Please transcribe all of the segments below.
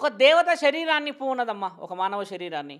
ఒక దేవత శరీరాన్ని పూనదమ్మా, ఒక మానవ శరీరాన్ని.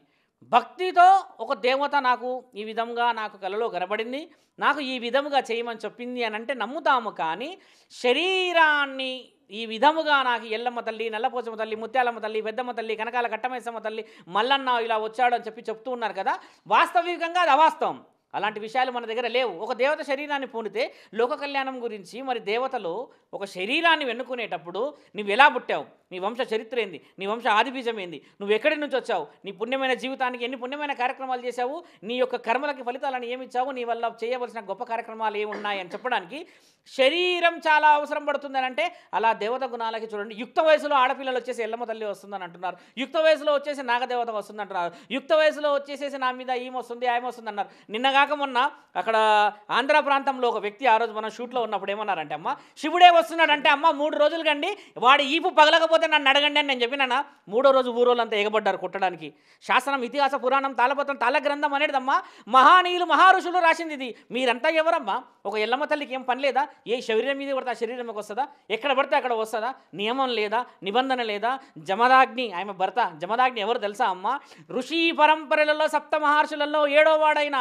భక్తితో ఒక దేవత నాకు ఈ విధంగా నాకు కలలో కనబడింది, నాకు ఈ విధముగా చేయమని చెప్పింది అని అంటే నమ్ముతాము. కానీ శరీరాన్ని ఈ విధముగా నాకు ఎల్లమ్మ తల్లి, నల్లపోచమ్మ తల్లి, ముత్యాలమ్మ తల్లి, పెద్దమ్మ తల్లి, కనకాల కట్టమైసమ్మ తల్లి, మల్లన్న ఇలా వచ్చాడు అని చెప్తూ ఉన్నారు కదా, వాస్తవికంగా అది అవాస్తవం. అలాంటి విషయాలు మన దగ్గర లేవు. ఒక దేవత శరీరాన్ని పూనితే లోక కళ్యాణం గురించి మరి దేవతలు ఒక శరీరాన్ని వెన్నుకునేటప్పుడు నువ్వు ఎలా పుట్టావు, నీ వంశ చరిత్ర ఏంది, నీ వంశ ఆదిబీజం ఏంది, నువ్వు ఎక్కడి నుంచి వచ్చావు, నీ పుణ్యమైన జీవితానికి ఎన్ని పుణ్యమైన కార్యక్రమాలు చేశావు, నీ యొక్క కర్మలకి ఫలితాలను ఏమి ఇచ్చావు, నీ వల్ల చేయవలసిన గొప్ప కార్యక్రమాలు ఏమి ఉన్నాయని చెప్పడానికి శరీరం చాలా అవసరం పడుతుందని అంటే, అలా దేవత గుణాలకి చూడండి. యుక్త వయసులో ఆడపిల్లలు వచ్చేసి ఎల్లమ్మ తల్లి వస్తుందని అంటున్నారు, యుక్త వయసులో వచ్చేసి నాగదేవత వస్తుంది అంటున్నారు, యుక్త వయసులో వచ్చేసేసి నా మీద ఈమె వస్తుంది ఆమె వస్తుంది అన్నారు. నిన్నగాక మొన్న అక్కడ ఆంధ్ర ప్రాంతంలో ఒక వ్యక్తి, ఆ రోజు మనం షూట్లో ఉన్నప్పుడు ఏమన్నారంటే, అమ్మ శివుడే వస్తున్నాడంటే అమ్మ 3 రోజులు కండి వాడి ఈపు పగలకపోతే నన్ను అడగండి అని నేను చెప్పినా. 3వ రోజు ఊరోళ్ళంతా ఎగబడ్డారు కొట్టడానికి. శాసనం, ఇతిహాస, పురాణం, తాళపత్రం, తాళ గ్రంథం అనేదమ్మా మహానీయులు మహారుషులు రాసింది ఇది. మీరంతా ఎవరమ్మా? ఒక ఎల్లమ్మ తల్లికి ఏం పని లేదా? ఏ శరీరం మీద పడితే ఆ శరీరంకి వస్తుందా? ఎక్కడ పడితే అక్కడ వస్తుందా? నియమం లేదా? నిబంధన లేదా? జమదాగ్ని, ఆమె భర్త జమదాగ్ని ఎవరు తెలుసా అమ్మ? ఋషి పరంపరలలో సప్త మహర్షులలో 7వ వాడైన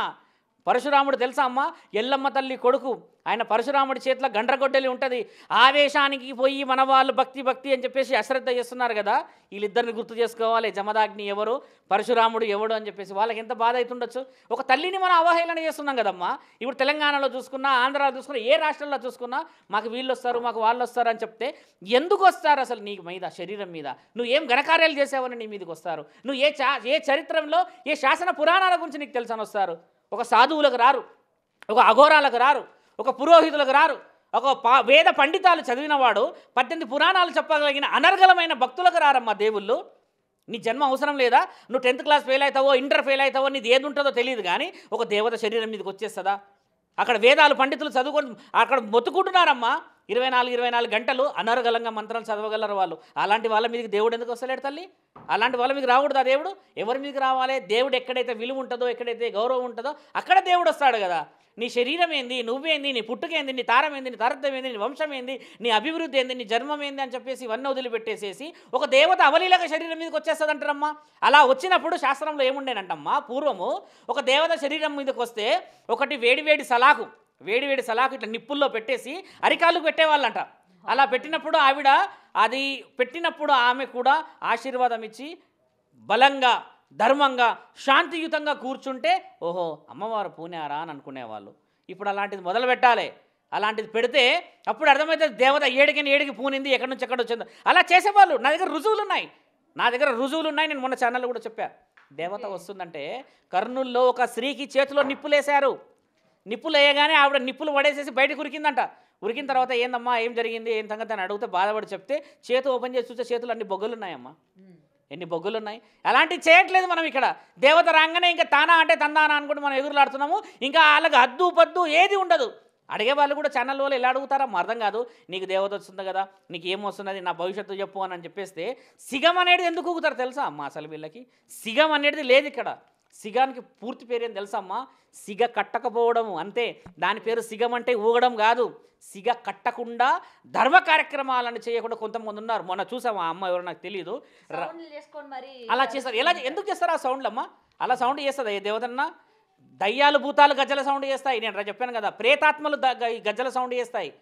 పరశురాముడు తెలుసా అమ్మ? ఎల్లమ్మ తల్లి కొడుకు. ఆయన పరశురాముడి చేతిలో గండ్రగొడ్డలి ఉంటుంది. ఆవేశానికి పోయి మన వాళ్ళు భక్తి భక్తి అని చెప్పేసి అశ్రద్ధ చేస్తున్నారు కదా, వీళ్ళిద్దరిని గుర్తు చేసుకోవాలి. జమదాగ్ని ఎవరు, పరశురాముడు ఎవడు అని చెప్పేసి వాళ్ళకి ఎంత బాధ అవుతుండొచ్చు. ఒక తల్లిని మనం అవహేళన చేస్తున్నాం కదమ్మా. ఇప్పుడు తెలంగాణలో చూసుకున్నా, ఆంధ్రాలో చూసుకున్నా, ఏ రాష్ట్రంలో చూసుకున్నా మాకు వీళ్ళు వస్తారు, మాకు వాళ్ళు వస్తారు అని చెప్తే ఎందుకు వస్తారు అసలు? నీకు మీద శరీరం మీద నువ్వు ఏం ఘనకార్యాలు చేసావని నీ మీదకి వస్తారు. నువ్వు ఏ చరిత్రలో ఏ శాసన పురాణాల గురించి నీకు తెలుసని వస్తారు. ఒక సాధువులకు రారు, ఒక అఘోరాలకు రారు, ఒక పురోహితులకు రారు, ఒక వేద పండితాలు చదివినవాడు 18 పురాణాలు చెప్పగలిగిన అనర్గళమైన భక్తులకు రారమ్మా దేవుళ్ళు. నీ జన్మ అవసరం లేదా? నువ్వు 10th క్లాస్ ఫెయిల్ అవుతావో, ఇంటర్ ఫెయిల్ అవుతావో, నీది ఏది ఉంటుందో తెలియదు. కానీ ఒక దేవత శరీరం మీదకి వచ్చేస్తుందా? అక్కడ వేదాలు పండితులు చదువుకొని అక్కడ మొత్తుకుంటున్నారమ్మా. 24 గంటలు అనర్గళంగా మంత్రాలు చదవగలరు వాళ్ళు. అలాంటి వాళ్ళ మీదకి దేవుడు ఎందుకు వస్తలేడు తల్లి? అలాంటి వాళ్ళ మీకు రాకూడదా దేవుడు? ఎవరి మీదకి రావాలి? దేవుడు ఎక్కడైతే విలువ ఉంటుందో, ఎక్కడైతే గౌరవం ఉంటుందో అక్కడ దేవుడు వస్తాడు కదా. నీ శరీరం ఏంది, నువ్వేంది, నీ పుట్టుకేంది, నీ తారం ఏంది, నీ తారత్వం ఏంది, నీ వంశం ఏంది, నీ అభివృద్ధి ఏంది, నీ జన్మం ఏంది అని చెప్పేసి ఇవన్నీ వదిలిపెట్టేసేసి ఒక దేవత అవలీలక శరీరం మీదకి వచ్చేస్తుంది అంటారమ్మా. అలా వచ్చినప్పుడు శాస్త్రంలో ఏముండేనంటమ్మా, పూర్వము ఒక దేవత శరీరం మీదకి వస్తే ఒకటి వేడివేడి సలాకు ఇట్లా నిప్పుల్లో పెట్టేసి అరికాళ్ళకు పెట్టేవాళ్ళంట. అలా పెట్టినప్పుడు అది పెట్టినప్పుడు ఆమె కూడా ఆశీర్వాదం ఇచ్చి బలంగా, ధర్మంగా, శాంతియుతంగా కూర్చుంటే ఓహో అమ్మవారు పూనారా అని అనుకునేవాళ్ళు. ఇప్పుడు అలాంటిది మొదలు పెట్టాలి. అలాంటిది పెడితే అప్పుడు అర్థమైతే దేవత ఏడికి పూనింది, ఎక్కడి నుంచి ఎక్కడ వచ్చిందో. అలా చేసేవాళ్ళు. నా దగ్గర రుజువులు ఉన్నాయి. నేను మొన్న ఛానల్లో కూడా చెప్పా. దేవత వస్తుందంటే కర్నూల్లో ఒక స్త్రీకి చేతిలో నిప్పులేశారు. నిప్పులు వేయగానే ఆవిడ నిప్పులు పడేసేసి బయటకు ఉరికిందంట. ఉరికిన తర్వాత ఏందమ్మా ఏం జరిగింది, ఏం సంగతి అని అడిగితే బాధపడి చెప్తే చేతి ఓపెన్ చేసి చూస్తే చేతులు అన్ని బొగ్గులు ఉన్నాయమ్మా. ఎన్ని బొగ్గులు ఉన్నాయి. అలాంటివి చేయట్లేదు మనం ఇక్కడ. దేవత రాగానే ఇంకా తానా అంటే తందానా అనుకుంటే మనం ఎదురులాడుతున్నాము. ఇంకా వాళ్ళకి హద్దు పద్దు ఏది ఉండదు. అడిగే వాళ్ళు కూడా ఛానల్ వాళ్ళు ఎలా అడుగుతారో అర్థం కాదు. నీకు దేవత వస్తుంది కదా, నీకు ఏమొస్తున్నది, నా భవిష్యత్తు చెప్పు అని చెప్పేస్తే సిగం అనేది ఎందుకు ఊగుతారు తెలుసా అమ్మ? అసలు వీళ్ళకి సిగం అనేది లేదు ఇక్కడ. సిగానికి పూర్తి పేరు ఏం తెలుసా అమ్మ? సిగ కట్టకపోవడము అంతే. దాని పేరు సిగం అంటే ఊగడం కాదు. సిగ కట్టకుండా ధర్మ కార్యక్రమాలను చేయకుండా కొంతమంది ఉన్నారు. మొన్న చూసాము, ఆ అమ్మ ఎవరో నాకు తెలియదు, అలా చేస్తారు. ఎందుకు చేస్తారు ఆ సౌండ్లు అమ్మ? అలా సౌండ్ చేస్తుంది ఏ దేవతన్నా? దయ్యాలు భూతాలు గజ్జల సౌండ్ చేస్తాయి. నేను చెప్పాను కదా, ప్రేతాత్మలు గజ్జల సౌండ్ చేస్తాయి.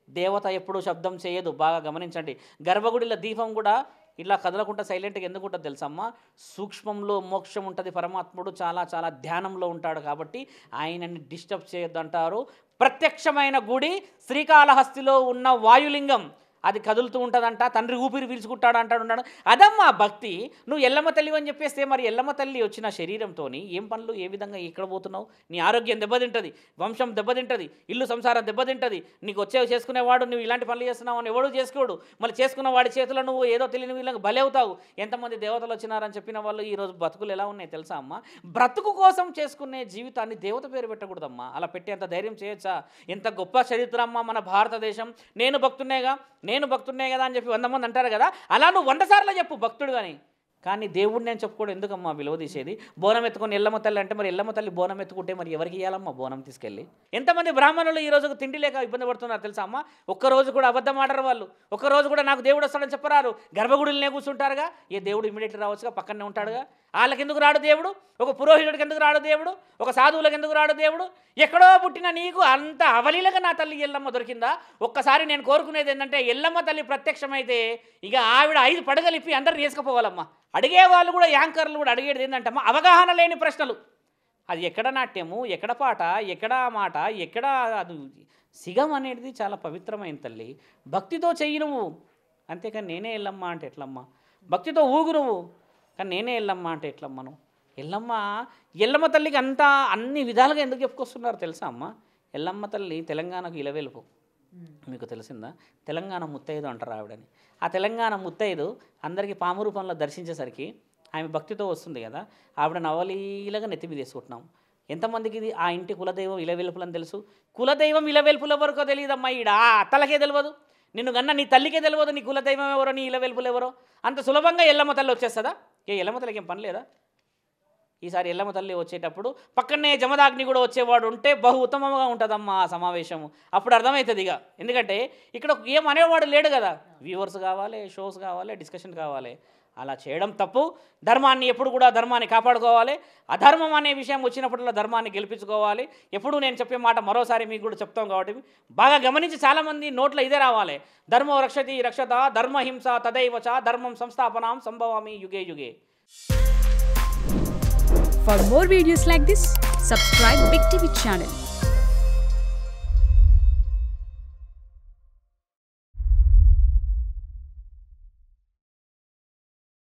దేవత ఎప్పుడూ శబ్దం చేయదు. బాగా గమనించండి. గర్భగుడిలో దీపం కూడా ఇలా కదలకుండా సైలెంట్గా ఎందుకు ఉంటుంది తెలుసమ్మా? సూక్ష్మంలో మోక్షం ఉంటుంది. పరమాత్ముడు చాలా చాలా ధ్యానంలో ఉంటాడు కాబట్టి ఆయనని డిస్టర్బ్ చేయొద్దంటారు. ప్రత్యక్షమైన గుడి శ్రీకాళహస్తిలో ఉన్న వాయులింగం, అది కదులుతూ ఉంటుందంట. తండ్రి ఊపిరి పీల్చుకుంటాడు అంటాడు. అదమ్మా భక్తి. నువ్వు ఎల్లమ్మ తల్లి అని చెప్పేస్తే మరి ఎల్లమ్మ తల్లి వచ్చిన శరీరంతో ఏం పనులు, ఏ విధంగా ఎక్కడ పోతున్నావు? నీ ఆరోగ్యం దెబ్బతింటుంది, వంశం దెబ్బతింటుంది, ఇల్లు సంసారం దెబ్బతింటుంది. నీకు చేసుకునేవాడు నువ్వు ఇలాంటి పనులు చేస్తున్నావు అని ఎవడు చేసుకోడు. మళ్ళీ చేసుకున్న వాడి చేతిలో నువ్వు ఏదో తెలియని వీళ్ళకి బలి అవుతావు. ఎంతమంది దేవతలు వచ్చినారని చెప్పిన వాళ్ళు ఈరోజు బతుకులు ఎలా ఉన్నాయి తెలుసా అమ్మ? బ్రతుకు కోసం చేసుకునే జీవితాన్ని దేవత పేరు పెట్టకూడదమ్మా. అలా పెట్టేంత ధైర్యం చేయొచ్చా? ఎంత గొప్ప చరిత్ర అమ్మ మన భారతదేశం. నేను భక్తున్నే కదా అని చెప్పి 100 మంది అంటారు కదా, అలా నువ్వు 100 సార్లు చెప్పు భక్తుడు అని. కానీ దేవుడిని నేను చెప్పుకోవడం ఎందుకమ్మా విలువ తీసేది? బోనం ఎత్తుకొని ఎల్లమ్మ తల్లి అంటే మరి ఎల్లమ్మ తల్లి బోనం ఎత్తుకుంటే మరి ఎవరికి ఇవ్వాలమ్మా బోనం తీసుకెళ్ళి? ఎంతమంది బ్రాహ్మణులు ఈ రోజు తిండి లేక ఇబ్బంది పడుతున్నారు తెలుసా అమ్మ? ఒక్కరోజు కూడా అబద్ధం ఆడరు వాళ్ళు, ఒక్కరోజు కూడా నాకు దేవుడు వస్తాడని చెప్పరారు. గర్భగుడిలోనే కూర్చుంటారుగా, ఏ దేవుడు ఇమీడియట్లీ రావచ్చుగా, పక్కనే ఉంటాడుగా. వాళ్ళకి ఎందుకు రాడు దేవుడు? ఒక పురోహితుడికి ఎందుకు రాడు దేవుడు? ఒక సాధువులకు ఎందుకు రాడు దేవుడు? ఎక్కడో పుట్టిన నీకు అంత అవలీలగా నా తల్లి ఎల్లమ్మ దొరికిందా? ఒక్కసారి నేను కోరుకునేది ఏంటంటే ఎల్లమ్మ తల్లి ప్రత్యక్షమైతే ఇక ఆవిడ 5 పడగలు ఇప్పి అందరిని వేసుకుపోవాలమ్మా. అడిగే వాళ్ళు కూడా, యాంకర్లు కూడా అడిగేది ఏంటంటే అమ్మ అవగాహన లేని ప్రశ్నలు. అది ఎక్కడ నాట్యము, ఎక్కడ పాట, ఎక్కడ మాట, ఎక్కడ అది సిగం అనేది చాలా పవిత్రమైన తల్లి. భక్తితో చెయ్యి నువ్వు, అంతేకాని నేనే ఎల్లమ్మ అంటే ఎట్లమ్మా? భక్తితో ఊగు నువ్వు, కానీ నేనే ఎల్లమ్మ అంటే ఎట్లమ్మను? ఎల్లమ్మ తల్లికి అంతా అన్ని విధాలుగా ఎందుకు చెప్పుకొస్తున్నారు తెలుసా అమ్మ? ఎల్లమ్మ తల్లి తెలంగాణకు ఇలవెలుపు. మీకు తెలిసిందా? తెలంగాణ ముత్తైదు అంటారు ఆవిడని. ఆ తెలంగాణ ముత్తైదు అందరికీ పాము రూపంలో దర్శించేసరికి ఆమె భక్తితో వస్తుంది కదా, ఆవిడ నవలీలగా నెత్తి మీద వేసుకుంటున్నాం. ఎంతమందికి ఇది ఆ ఇంటి కులదైవం ఇలవెలుపులని తెలుసు? కులదైవం ఇలవెలుపుల వరకు తెలియదమ్మా. ఈడ ఆ అత్తలకే తెలియదు, నిన్ను కన్నా నీ తల్లికే తెలియదు నీ కులదైవం ఎవరో, నీ ఇలవెలుపులు ఎవరో. అంత సులభంగా ఎల్లమ్మ తల్లి వచ్చేస్తుందా? ఎల్లమ్మ తల్లికి ఏం పని లేదా? ఈసారి ఎల్లమ్మ తల్లి వచ్చేటప్పుడు పక్కనే జమదాగ్ని కూడా వచ్చేవాడు ఉంటే బహు ఉత్తమంగా ఉంటుందమ్మా ఆ సమావేశము. అప్పుడు అర్థమవుతుంది ఇక. ఎందుకంటే ఇక్కడ ఏం అనేవాడు లేడు కదా, వ్యూవర్స్ కావాలి, షోస్ కావాలి, డిస్కషన్ కావాలి. అలా చేయడం తప్పు. ధర్మాన్ని ఎప్పుడు కూడా ధర్మాన్ని కాపాడుకోవాలి. అధర్మం అనే విషయం వచ్చినప్పుడల్లా ధర్మాన్ని గెలిపించుకోవాలి. ఎప్పుడు నేను చెప్పే మాట మరోసారి మీకు కూడా చెప్తాం కాబట్టి బాగా గమనించి, చాలామంది నోట్లో ఇదే రావాలి, ధర్మో రక్షతి రక్షత ధర్మహింస తదైవ చ ధర్మం సంస్థాపనాం సంభవామి యుగే యుగే. For more videos like this, subscribe Big TV channel.